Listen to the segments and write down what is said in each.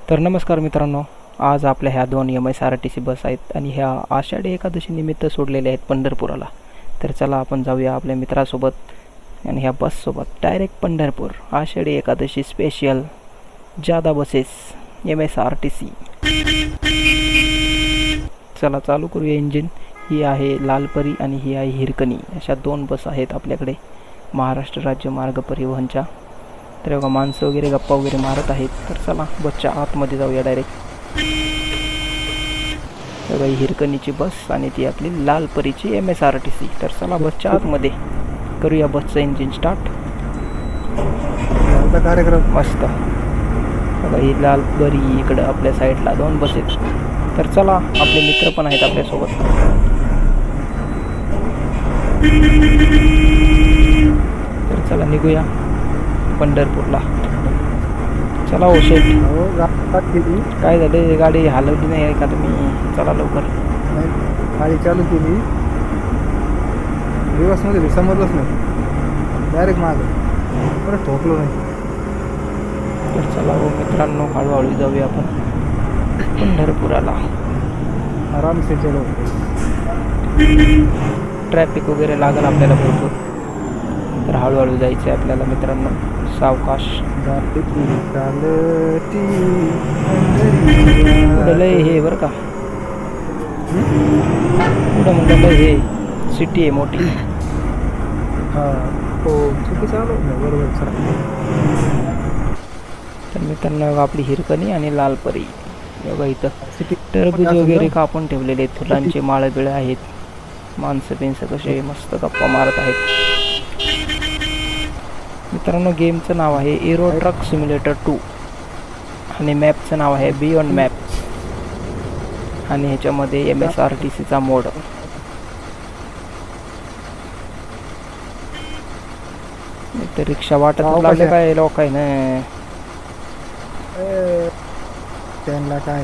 तर नमस्कार मित्रांनो, आज आपल्या ह्या दोन MSRTC बस आहेत आणि ह्या आषाढी एकादशी निमित्त सोडलेल्या आहेत पंढरपुराला. तर चला आपण जाऊया आपल्या मित्रासोबत आणि ह्या बससोबत डायरेक्ट पंढरपूर. आषाढी एकादशी स्पेशल जादा बसेस MSRTC. चला चालू करूया इंजिन. ही आहे लालपरी आणि ही आहे हिरकणी. अशा दोन बस आहेत आपल्याकडे महाराष्ट्र राज्य मार्ग परिवहनच्या. तर बघा माणसं वगैरे गप्पा वगैरे मारत आहेत. तर चला बसच्या आतमध्ये जाऊया डायरेक्ट. बघा ही हिरकणीची बस आणि ती आपली लालपरीची MSRTC. तर चला बसच्या आतमध्ये करूया बसचं इंजिन स्टार्ट. कार्यक्रम मस्त. बघा ही लालपरी इकडं आपल्या साईडला दोन बस आहेत. तर चला आपले मित्र पण आहेत आपल्यासोबत. तर चला निघूया पंढरपूरला. चला हो शेट. काय झालं, गाडी हलवली नाही का तुम्ही? चला लवकर. गाडी चालू केली, दिवसमध्ये समजलंच नाही, डायरेक्ट मागं परत ठोकलो नाही. तर चला हो मित्रांनो, हळूहळू जाऊया आपण पंढरपुराला. आराम से चलो. ट्रॅफिक वगैरे लागेल आपल्याला भरपूर, तर हळूहळू जायचं आहे आपल्याला मित्रांनो, सावकाश. पुढं लय हे बरं का, पुढं म्हणलं लय हे सिटी आहे मोठी. हां हो, चुकीचं आलो नाही, बरोबर सर. तर मित्रांनो आपली हिरकणी आणि लालपरी. बघा इथं सिटी टरबूज वगैरे कापून ठेवलेले आहेत, फुलांचे माळे बिळे आहेत. माणसं बिनसं कसे मस्त गप्पा मारत आहेत. मित्रांनो गेमचं नाव आहे एरो ट्रक सिम्युलेटर 2 आणि मॅपचं नाव आहे बियॉन्ड मॅप. आणि ह्याच्यामध्ये MSRTCचा मोड. तर रिक्षा वाटत लागले काय लोक आहे ना, त्यांना काय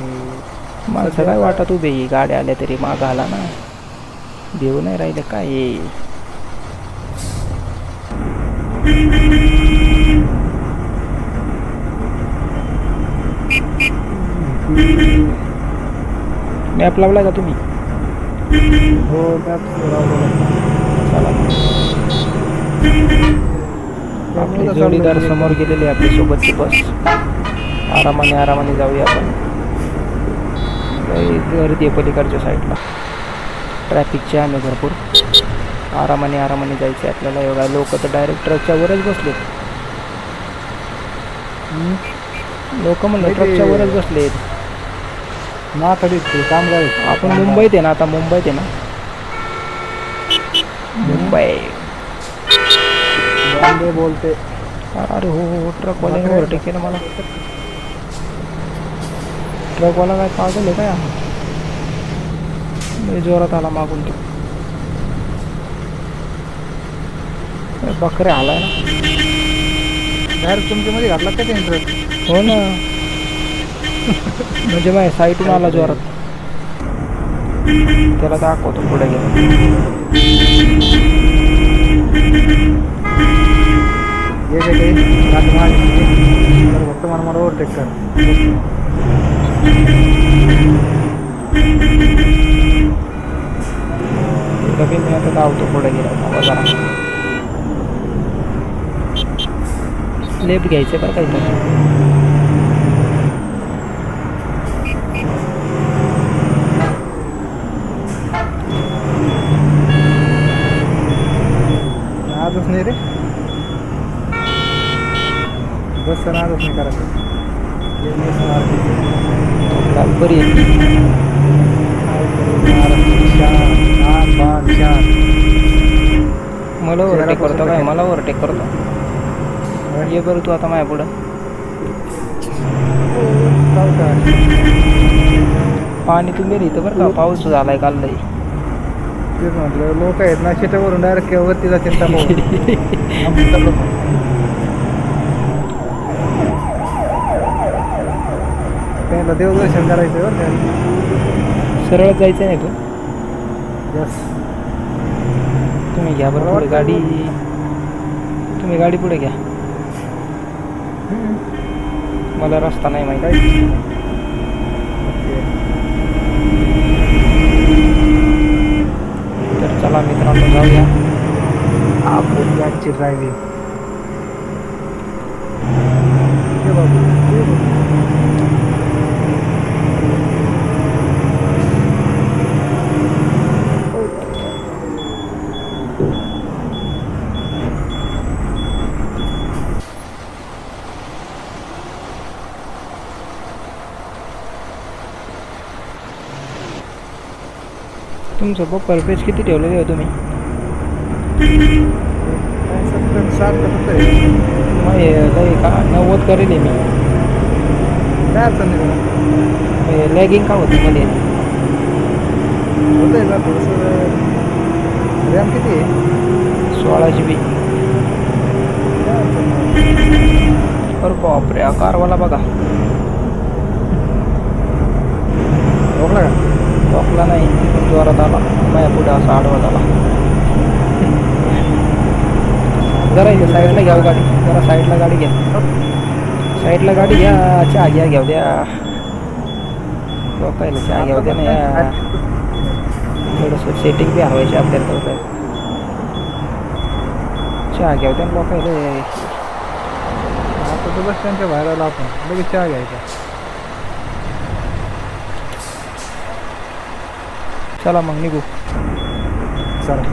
माणसं काय वाटत उभे. गाड्या आल्या तरी माग आला ना, देऊ नाही राहिले काय. मॅप लावलाय का तुम्ही? हो मॅप चला आपले जोडीदार समोर गेलेले आपल्या सोबतची बस. आरामाने जाऊया आपण. गर्दी आहे पलीकडच्या साईडला, ट्रॅफिक जॅम आहे भरपूर. आरामाने जायचं आहे आपल्याला. एवढा लोक तर डायरेक्ट ट्रकच्या वरच बसलेत. लोक म्हणले ट्रकच्या वरच बसलेत. कामगार. आपण मुंबईत आहे ना, आता मुंबईत आहे ना, मुंबई बोलते. अरे हो, ट्रकवाल्याने ओव्हरटेक केलं मला. ट्रकवाला काय पागल आहे काय? जोरात आला मागून तो. बकरे आलाय ना डायरेक्ट तुमच्या मध्ये घातला का ते ट्रक? हो ना, म्हणजे माझ्या साईटून आला जोरात. त्याला दाखवतो पुढे गेला. फक्त मला ओव्हरटेक कर. मी आता धावतो पुढे गेला. जरा लेफ्ट घ्यायचं बरं काही तर. नादच नाही रे, बस नादच नाही करायचं. बरी मला ओव्हरटेक करतो काय? मला ओव्हरटेक करतो. ये बरं तू आता माझ्या पुढं. पाणी तुम्ही इथं बरं का, पाऊस झालाय काल लई. तेच म्हटलं, लोक आहेत ना शेतावरून डायरेक्ट वरती जातील. त्यांना देवदर्शन करायचं बरं. सरळ जायचं नाही तू. यस तुम्ही घ्या बरं पुढे गाडी. तुम्ही गाडी पुढे घ्या. मला रस्ता नाही माहिती. काय ओके. तर चला मित्रांनो जाऊया. आपली आजची ड्रायव्हिंग बाबू ये बाबू. तुमचं बपर पेज किती ठेवलेले आहे तुम्ही? काय 70-60 का 70 आहे. मग हे लय का 90 करेल मी. काय अडचण नाही तुला. लॅगिंग का होतं मध्ये? होतंय का थोडंसं. रॅम किती आहे? 16 GB. काय अडचण नाही. अरे बापरे, हा कारवाला बघा. रोखला का? टॉकला नाही पण जोरात आला. माझ्या पुढे असा आडवा झाला. जरा इथे साईडला घ्या गाडी. जरा साईडला गाडी घ्या. साईडला गाडी घ्या. चहा घ्या घेऊ द्या. लोकायला चहा घेऊ द्या ना या. थोडंसं सेटिंग बी हवायची आपल्याला थोडं. चहा घेऊ द्या ना लोकायला. आता तर बस स्टँडच्या बाहेर आला आपण. लगेच चहा घ्यायचा. चला मग निघू. चला.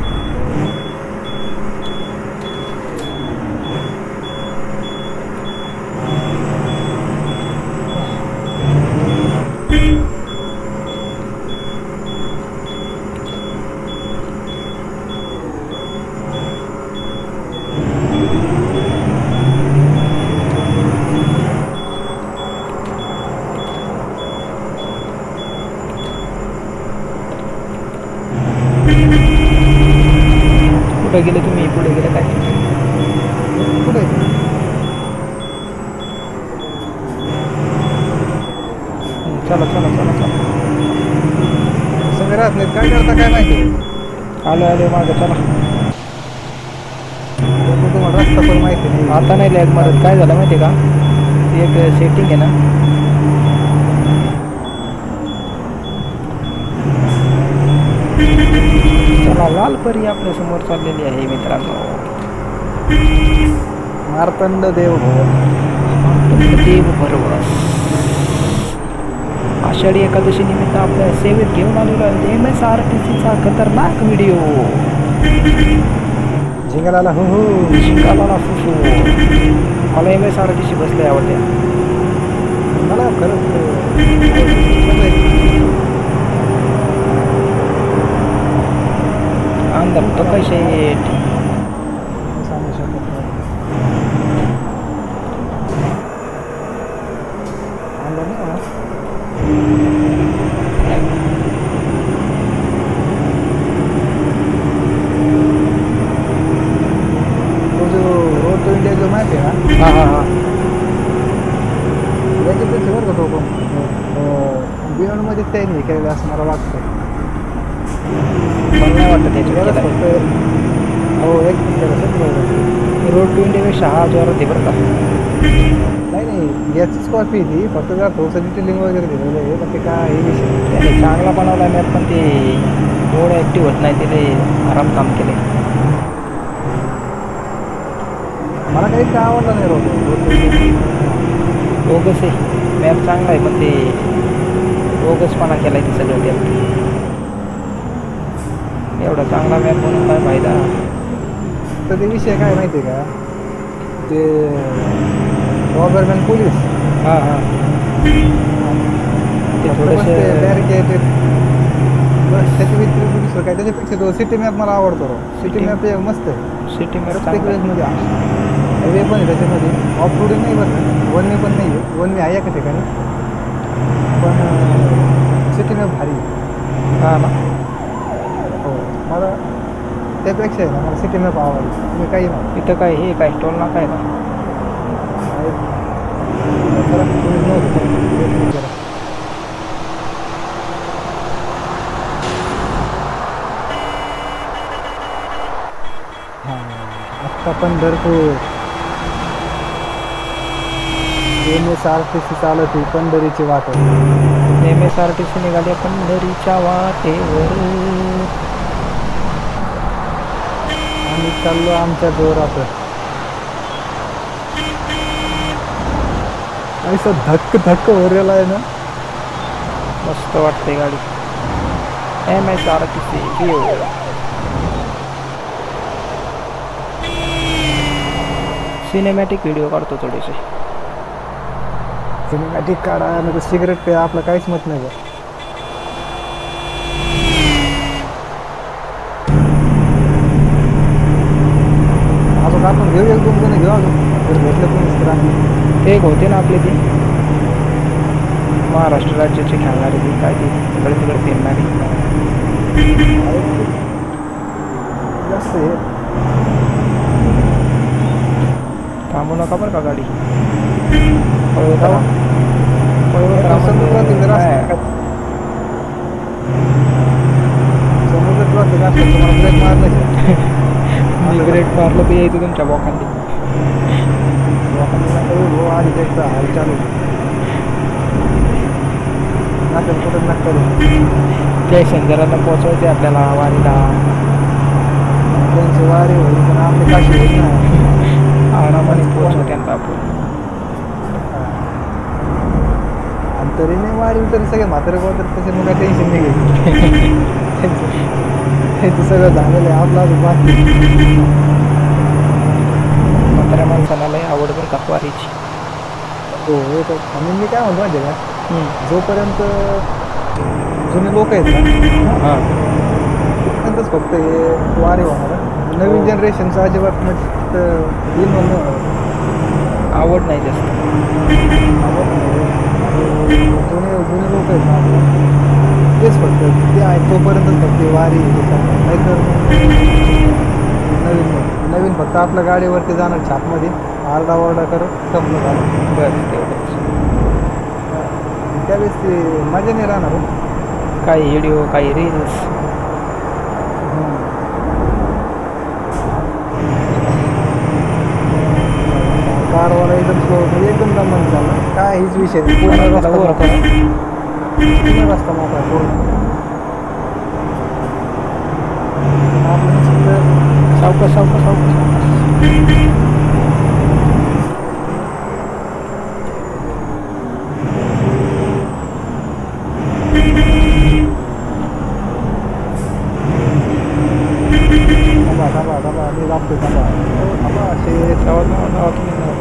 कुठं गेले तुम्ही? पुढे गेले काय? कुठे आहे? चला चला चला चला. संग राहत नाहीत. काय करता काय माहिती. आलो आलो मागं चला. तुम्हाला रस्ता पण माहिती नाही. आता नाही लॅग मारत. काय झालं माहिती आहे का? ती एक सेटिंग आहे ना. चला लाल परी आपल्या समोर चाललेली आहे मित्रांनो. मार्तंड देव भव. देव भरवस. आषाढी एकादशी निमित्त आपल्या सेवेत घेऊन आलेलो आहे MSRTCचा खतरनाक व्हिडिओ. झिंगाला हो हो. शिकाला फुफू. मला MSRTC बसले आवडते. मला खरंच अंदर तो कैसे सांगू शकत नाही. आलं ना. तो जो रोड टू इंडिया जो माहिती आहे ना. हां हां हां. त्याच्यापेक्षा बरं का तो पण बियॉन्डमध्ये त्यांनी हे केलेलं असं मला वाटतं. मला नाही वाटतं बरंच त्याच्यात फक्त हो एक केलं सगळं. रोड टू इंडियापेक्षा हा जोरात आहे बरं का. नाही नाही याचीच कॉपी ती फक्त जरा थोडंसं डिटेलिंग वगैरे दिलेलं आहे. पण ते काय हे विषय त्याने चांगला बनवला मॅप पण ते एवढं ॲक्टिव्ह होत नाही. ते आराम काम केले. मला काही काय आवडलं नाही रोड. बोगस आहे मॅप. चांगला आहे पण ते बोगसपणा केला आहे ते सगळं त्यात. एवढा चांगला मॅप म्हणून काय फायदा. तर ते विषय काय माहिती आहे का. ते गव्हर्नमेंट पोलीस हां हां. ते थोडंसं बॅरिकेटेड बस त्याच्या व्यतिरिक्त दुसरं काय. त्याच्यापेक्षा तो सिटी मॅप मला आवडतो. सिटी मॅप एक मस्त आहे. सिटी मॅप प्रत्येक चांगला आहे. वेळेसमध्ये हायवे पण आहे त्याच्यामध्ये. ऑफ रोडिंग नाही बरं. वन वे पण नाही आहे. वन वे आहे एका ठिकाणी पण सिटी मॅप भारी आहे. हां ना. हो मला त्यापेक्षा आहे ना मला सिटी मॅप आवडली. तुम्ही काही नाही इथं काय हे काय टोल नाका आहे ना. खरं तुम्ही नव्हतं जरा. हां आत्ता पंढरपूर MSRTC चालत आहे पंढरीची वाट. MSRTC निघाली पंढरीच्या वाटेवर. आम्ही चाललो आमच्या जोरात. ऐसा धक्क धक्क हो रेला आहे ना. मस्त वाटते गाडी. MSRTC सिनेमॅटिक व्हिडिओ काढतो थोडेसे. सिनेमॅटिक काढा नाही तर सिगरेट पे आपलं काहीच मत नाही बा. अजून आपण घेऊ 1-2 जण घेऊ अजून जर भेटलं कोणीच तर आम्ही. ते एक होते ना आपले ते महाराष्ट्र राज्याचे खेळणारे ते काय ते तिकडे तिकडे फिरणारे. जास्त हे थांबू नका बरं का गाडी. जाऊ. समुद्रात इकडे काय? असतं. समुद्रात वाटतं का असतं तुम्हाला ब्रेक मारण्याचे. मी ब्रेक मारलं तर यायचं तुमच्या बोकांनी. हो आधी त्याचा हाल चालू नाटक कुठं नाटक त्या शंकराला पोचवायचे आपल्याला वारीला. त्यांची वारी होईल पण आपली काशी होईल ना. आरामाने पोचवू त्यांना आपण. आणि तरी नाही वारी तरी सगळे म्हातारे तर त्याचे मग काही टेन्शन नाही घ्यायचं. त्यांचं सगळं झालेलं आहे आपलं अजून बाकी. म्हाताऱ्या माणसाला लय आवड बरं का वारीची. हो येतो. आणि मी काय म्हणतो माहिती आहे का, जोपर्यंत जुने लोक आहेत ना हां तिथपर्यंतच फक्त हे वारी होणार आहे. नवीन जनरेशनचं अजिबात म्हणजे इन्व्हॉल्व नाही होणार. आवड नाही जास्त. जुने जुने लोक आहेत ना आपले, तेच फक्त ते आहे तोपर्यंतच फक्त हे वारी नाहीतर नवीन नवीन फक्त आपल्या गाडीवरती जाणार छापमध्ये आरडाओरडा करत संपलं झालं. बस तेवढंच. त्यावेळेस ते मजा नाही राहणार हो. काही व्हिडिओ काही रील्स. कारवाला एकदम स्लो म्हणजे एकदम दमन चालला. काय हीच विषय नाही. पूर्ण रस्ता वर मोकळा. पूर्ण रस्ता मोकळा पूर्ण. आपलं नुसतं सावकाश सावकाश सावकाश. थांबा मी लागतो थांबा असे धावा धावा धावा तुम्ही धावा.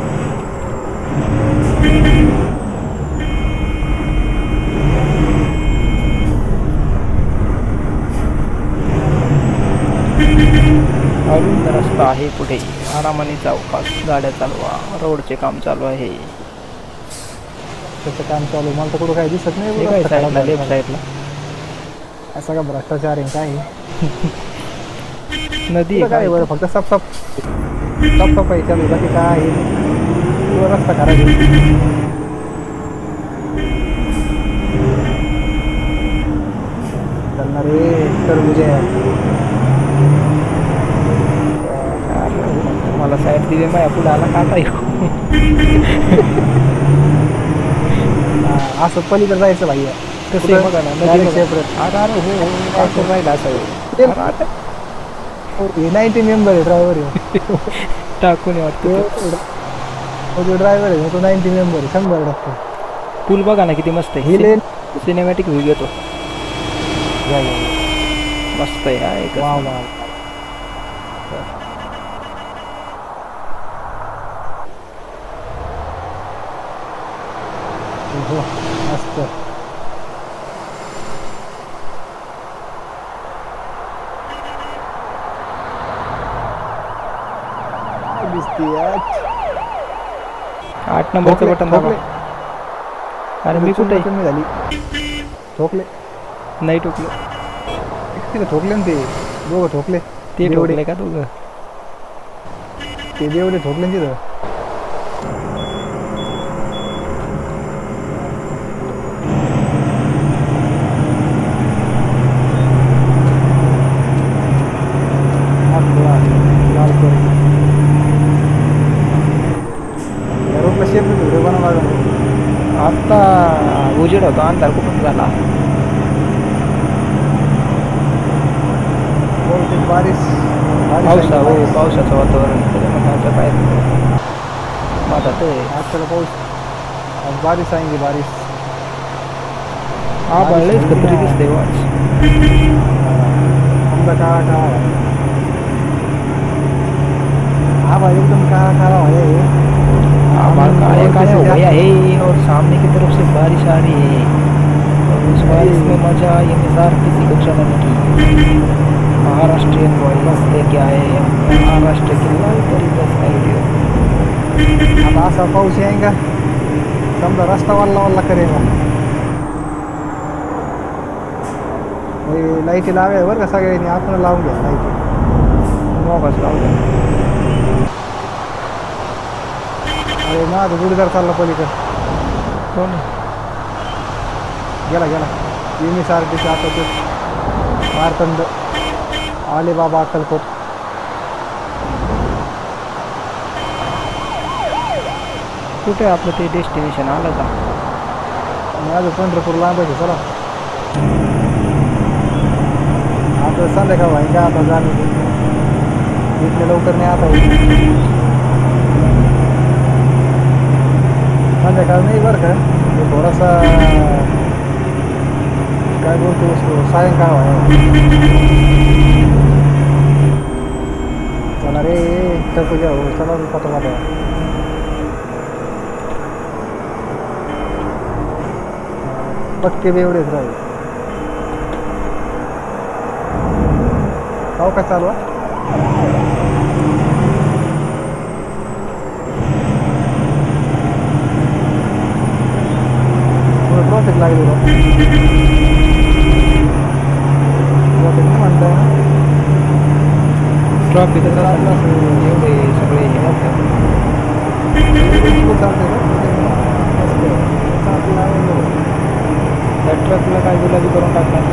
अरुंद रस्ता आहे पुढे. आरामाने चौकात गाड्या चालवा. रोडचे काम चालू आहे. त्याचं काम चालू मला तर कुठं काही दिसत नाही. हे काय साईडला लेफ्ट साईडला असा का भ्रष्टाचार आहे काय नदी काय आहे बरं फक्त साफसफाई चालू आहे. बाकी काय आहे किंवा रस्ता खराब आहे. चालणार रे टरबूज मला साहेब दिवे माया पुढे आला का आता येऊ. असं पलीकडे जायचं भाई. कसं आहे बघा ना नदी बघा. अरे अरे हो हो असं राहिलं असं. अरे आता 90 मेंबर आहे ड्रायव्हर आहे. टाकून वाटतं. जो ड्रायव्हर आहे तो 90 मेंबर आहे 100%. पूल बघा ना किती मस्त आहे. ही लेन सिनेमॅटिक व्ह्यू घेतो. मस्त आहे हा एक. वा वा मस्त. दिसते 8 नंबरचं बटन दाबा. अरे मी कुठे कमी झाली. ठोकले नाही टोकलं. तिथे ठोकले ना ते दोघं ठोकले. ते ठोकले का दोघं. ते देवले ठोकले तिथं. शेप व्हिडिओ बनवा. उजेड होतो अंधार कुठून झाला. बहुतेक बारिश पावसा हो पावसाचं वातावरण त्याच्यामध्ये असं काय मधात आजकाल पाऊस आज बारिश आएंगी बारिश. हा बळलेच कत्री दिसते वाच. आमचा काळा काळा हा भाई एकदम काला काला है. काले काले हो गया है और सामने की तरफ से बारिश आ रही है और उस बारिश में मजा ये किसी को चलाने की. महाराष्ट्रीयन बॉयज लेके आए हैं महाराष्ट्र की लाल परी बस का वीडियो. आता असा पाऊस येईंगा समजा रस्ता वल्ला वल्ला करेगा. लाईटी लावे बरं का सगळ्यांनी आपण लावून घ्या लाईटी. मोबाईल लावला. अरे माझा जोडीदार चालला पलीकडे. कोण गेला गेला MSRTC आता ते मारतंड अलिबाबा अक्कलकोट. कुठे आपलं ते डेस्टिनेशन आलं का. माझं पंढरपूर लांब आहे चला. आता संध्याकाळ भाई का आता जाणं इथले लवकर नाही आता. संध्याकाळ नाही बरं का थोडासा काय बोलतो उसको सायंकाळ आहे. चला रे टपू जाऊ चला पता माझा. पक्के बी एवढेच राहील. हो का चालू आहे. ट्रॉफिक लागली ट्रॉफिक नाही म्हणताय ना. ट्रॉफिक एवढे सगळे हे होतं. चालते का त्या ट्रकला काय गुलाबी करून टाकणार.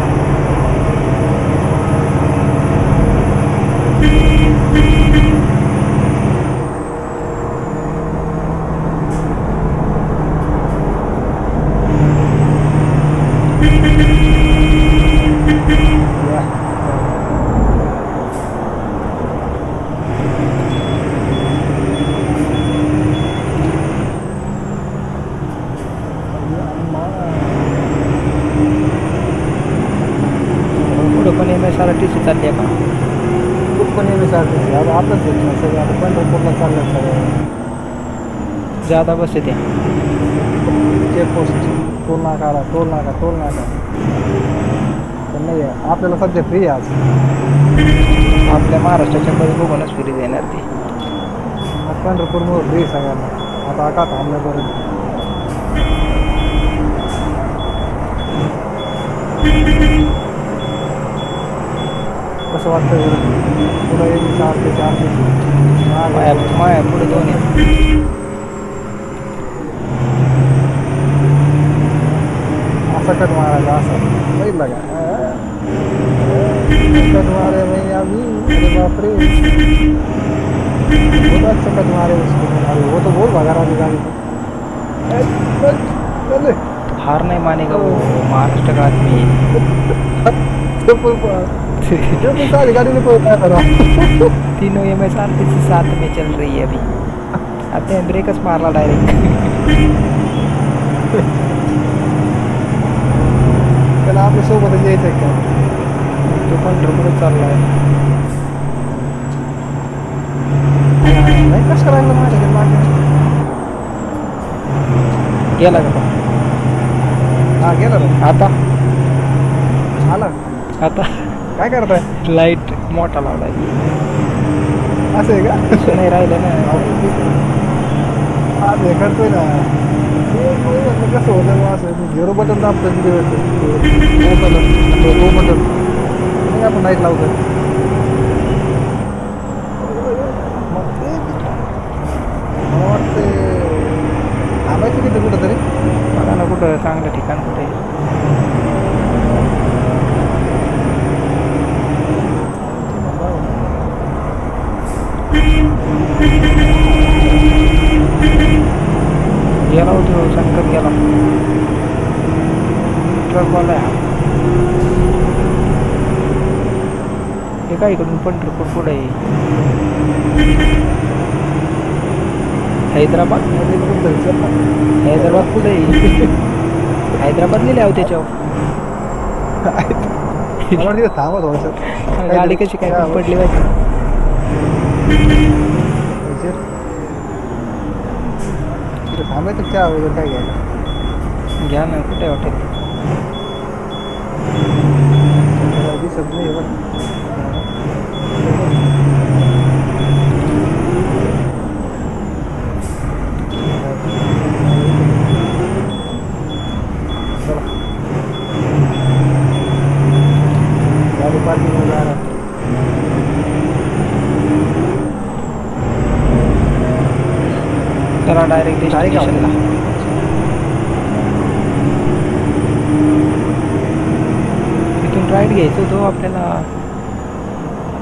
पण MSRTC चालली आहे का. खूप पण MSRTC आता आपलंच येत नाही सगळं. आता पंढरपूरला चाललं सगळं. ज्यादा बस येते. चेकपोस्ट टोल नाका आला टोल नाका पण नाही आहे आपल्याला सध्या फ्री आहे आज. आपल्या महाराष्ट्राच्या मध्ये बघूनच फ्री देणार ती. पंढरपूरमुळे फ्री सगळ्यांना आता का थांबल्यापर्यंत. कसं वाटतं पुढं येईल 4 ते 4 माया पुढे 2 आहे. असा कट मारायचा असं बघितलं का. कट मारे नाही आम्ही. अरे बापरे बहुत अच्छा कट मारे उसको. अरे वो तो बहुत भगा रहा था गाड़ी को. हार नहीं मानेगा वो महाराष्ट्र का आदमी. सारी गाड़ी में कोई क्या करा. तीनों MSRTC साथ में चल रही है अभी. आते हैं ब्रेकच मारला डायरेक्ट. त्याला आपल्या सोबतच यायचं आहे का. तो पंढरपूर चालला आहे. नाही कसं करायला माझ्याकडे मागे गेला का. हा गेला ना आता आला. आता काय करताय. लाईट मोठा लावलाय. असं आहे का. नाही राहिलं ना. आज हे करतोय ना. कसं होतं मग असं 0 बटन दाबतं लो बटन नाही आपण लाईट लावतो. मला वाटते थांबायचं तिथे कुठं तरी. बघा ना कुठं चांगलं ठिकाण कुठे. गेला होतो शंकर गेला. ट्रकवाला आहे हा. हे काय इकडून पंढरपूर पुढे आहे. हैदराबाद हैदराबाद पुढे आहे. हैदराबाद लिहिले आहो त्याच्यावर. मला तिथे थांबा थोडंसं. गाडी कशी काय पडली पाहिजे. तिथे थांबायचं चहा वगैरे काय घ्यायला. घ्या ना कुठे हॉटेल. दिसत नाही बरं. गाडी पार्किंग जाणार. चला डायरेक्ट डेस्टिनेशनला. तिथून राईट घ्यायचं होतं आपल्याला.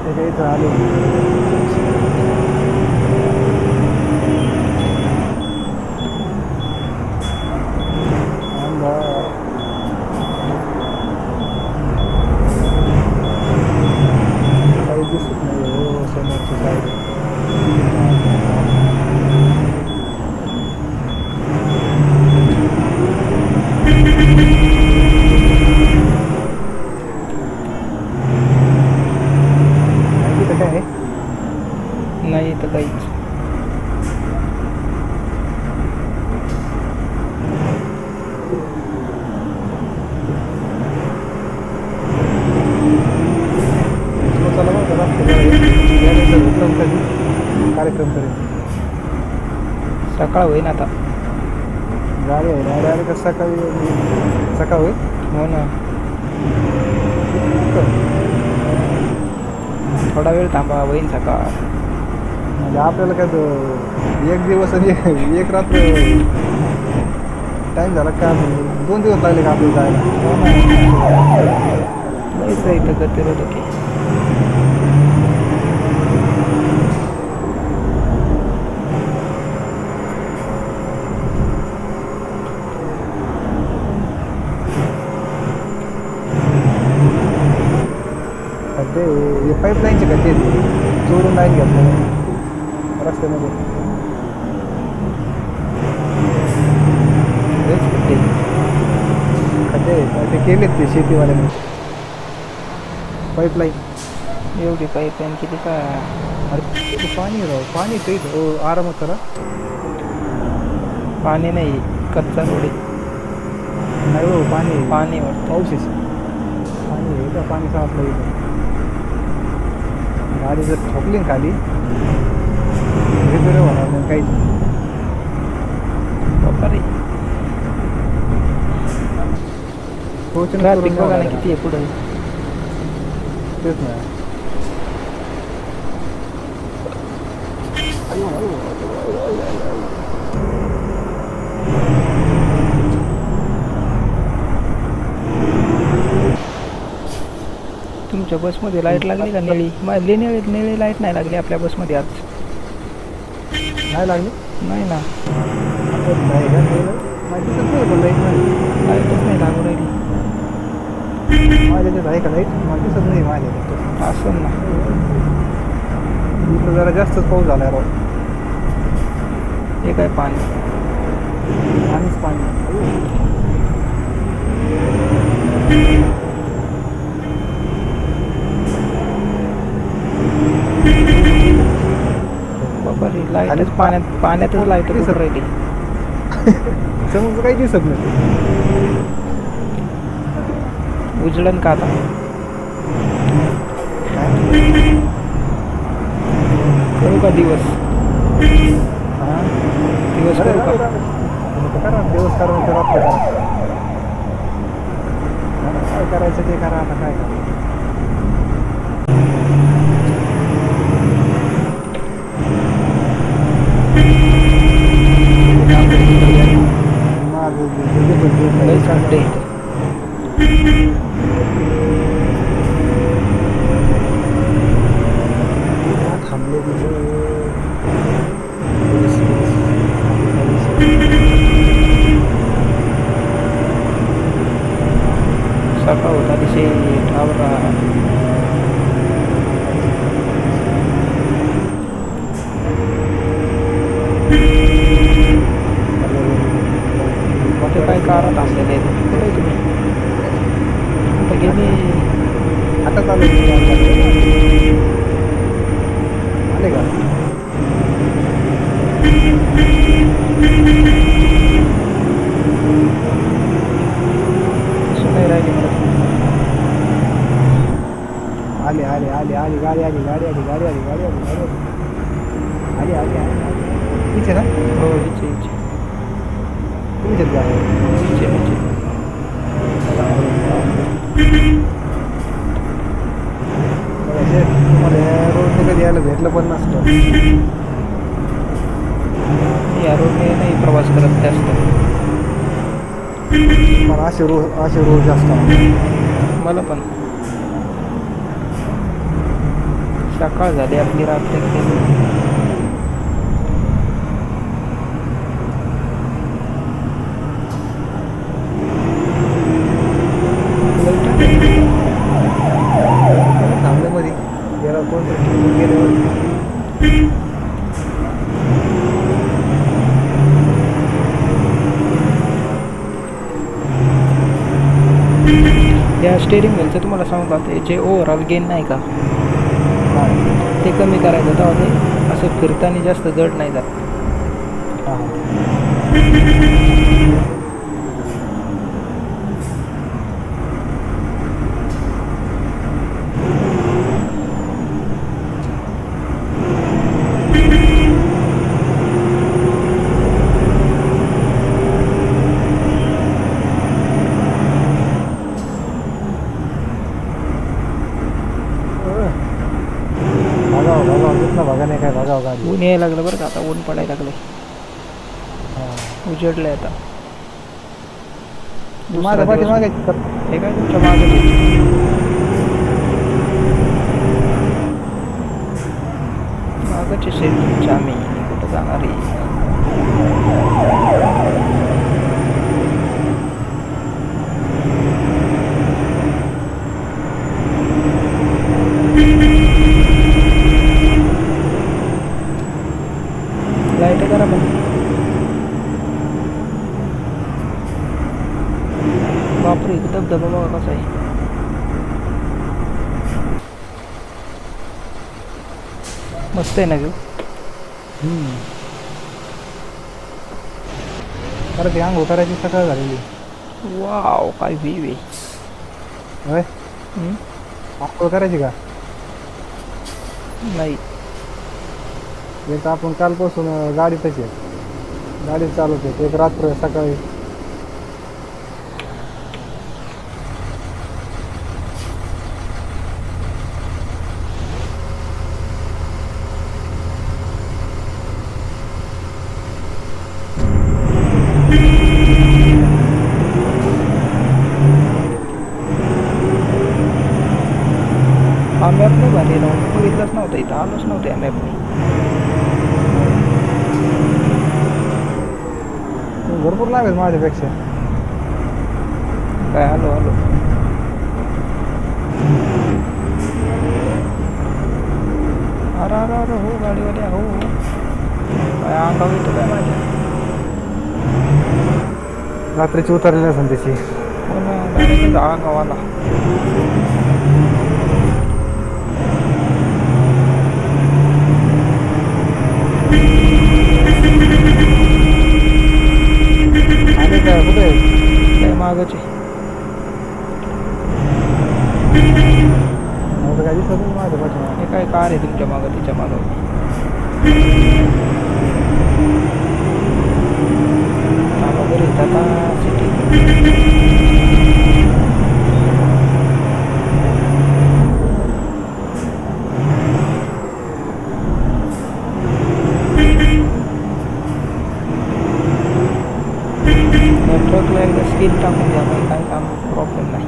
ते काही इथं आलो. काही दिसत नाही हो समोरची साईड. तिथं काय आहे? नाही तर काहीच. चला मग चला. यानंतर उपक्रम कधी कार्यक्रम करेल. सकाळ होईन आता. गाडी आहे ना डायरेक्ट सकाळी सकाळ होईल. हो ना. थोडा वेळ थांबा होईन सकाळ. म्हणजे आपल्याला काय एक दिवस आणि एक रात्र टाईम झाला का. 2 दिवस लागले का आपल्याला जायला. जायचं इथं गतिरोधक आहे. खड्डे हे पाईपलाईनचे खड्डे आहेत. चोरून लाईन घेतलं रस्त्यामध्ये. लयच खड्डे. खड्डे ते केलेत ते शेतीवाल्याने पाईपलाईन. एवढी पाईपलाईन किती का. अरे ते पाणी राव पाणी ते हो आरामात करा. पाणी नाही कच्चा रोड आहे. नाही हो पाणी पाणी वाटतं. पाऊस पाणी आहे का पाणी सापलं इथं. गाडी जर ठोकली ना खाली रिपेअर होणार नाही काहीच. बापा रे. ट्रॅफिक बघा ना किती आहे पुढे. तेच ना. तुमच्या बसमध्ये लाईट लागली का निळी. माझी निळी लाईट नाही लागली आपल्या बसमध्ये आज. नाही लागली. नाही ना. नाही का माझी दिसत नाही पण लाईट नाही. लाईटच नाही लागू राहिली. माझ्या आहे का लाईट मला दिसत नाही माझ्या. असं ना. इथं जरा जास्तच पाऊस झाला राव. हे काय पाणी. पाणीच पाणी. बाबा रे लाईटच पाण्यातच लाईट दिसत राहिली. समोरचं काही दिसत नाही. उजळण का आता. करू का दिवस. हां दिवस करू का. करा दिवस करा तर आपलं काय करायचं ते करा. आता काय करा. लय चालते. थांबले सकाळ होता दिसे ठावरा ते काय कार थांबलेले आहेत कुठे तुम्ही कुठे गेले आता चालू आले का नाही राहिली मला आले आले आले आली गाडी आली गाडी आली गाडी आली गाडी आली गाडी आली आली आली आली इथे ना हो इचे इचे तुमच्यात गाडी इचे इचे तुम्हाला या रोडने कधी यायला भेटलं पण नसतं मी या रोडने नाही प्रवास करत जास्त मला असे रोड जास्त आवडतात. मला पण सकाळ झाली आपली रात्र थांबल्यामध्ये गेला कोणतरी गेल्यावर या स्टेअरिंग व्हीलचं तुम्हाला सांगू का ते जे ओव्हरऑल गेन नाही का ते कमी करायचं तेव्हा ते असं फिरताना जास्त जड नाही जात बघा नाही काय बघा गाडी ऊन यायला लागलं बरं का आता ऊन पडायला लागलं उजडलंय आता माझ्या पाठी मागे हे काय तुमच्या मागे मागचे शेत तुमच्या आम्ही कुठं जाणार आहे लाईट करा पण बापरे धबधबा बघा कसा आहे मस्त आहे ना घेऊ परत अंघोळ करायची सकाळ झालेली वाव काय व्ह्यू आहे होय अंघोळ करायची का नाही एक आपण कालपासून गाडीतच आहे गाडीत चालवते एक रात्र सकाळी हा मॅप नाही भारी राहून बघितलंच नव्हतं इथं आलोच नव्हतं या मॅपने भरपूर लागेल माझ्यापेक्षा काय आलो आलो अरे अरे अरे हो गाडीवाले हो काय अंगावर येतो काय माझ्या रात्रीची उतरलेली असेल त्याची हो ना डायरेक्ट अंगावाला आले काय कुठे काय मागचे काय दिसत नाही माझ्या पाठी हे काय कार आहे तुमच्या मागं तिच्या मागं वगैरे टाटा सिटी ट्रकला एकदा स्किल टाकून द्या मग काय काम प्रॉब्लेम नाही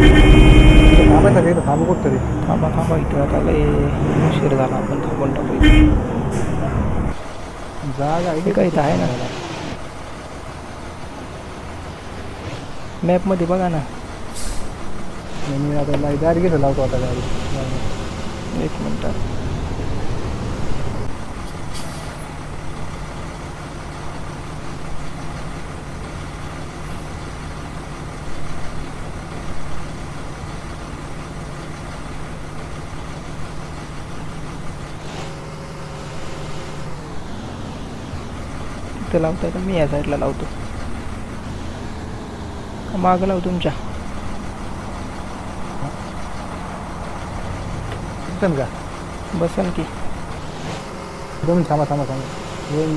थांबायचं का इथं थांबू कुठं तरी थांबा थांबा इथं आता लय उशीर झाला आपण थांबून टाकू इथं. जागा हे काय इथं आहे ना. मॅपमध्ये बघा ना. मी आता डायरेक्ट गेलो लावतो आता गाडी. एक मिनटात. इथं लावताय का? मी या साईडला लावतो. का मागं लावू तुमच्या? का बसल की. 2 मिनिट थांबा थांबा थांबा.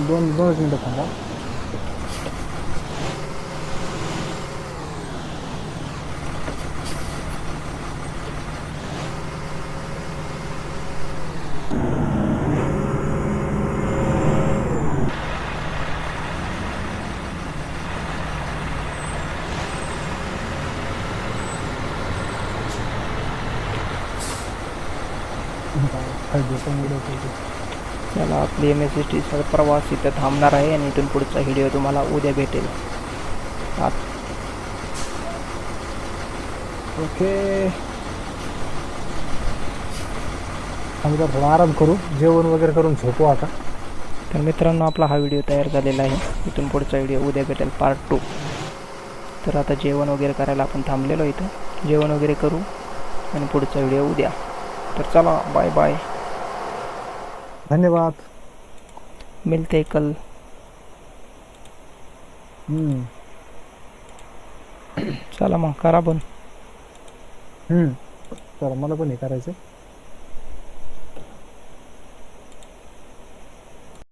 2 मिनिटं थांबा. चला आपली MST चा प्रवास इथं थांबणार आहे आणि इथून पुढचा व्हिडिओ तुम्हाला उद्या भेटेल. ओके. आम्ही तर थोडा आराम करू, जेवण वगैरे करून झोपू आता. तर मित्रांनो आपला हा व्हिडिओ तयार झालेला आहे. इथून पुढचा व्हिडिओ उद्या भेटेल पार्ट 2. तर आता जेवण वगैरे करायला आपण थांबलेलो इथं. जेवण वगैरे करू आणि पुढचा व्हिडिओ उद्या. तर चला बाय बाय. धन्यवाद. मिलते कल. हम्म. चला मग करा बंद. तर मला पण हे करायचं.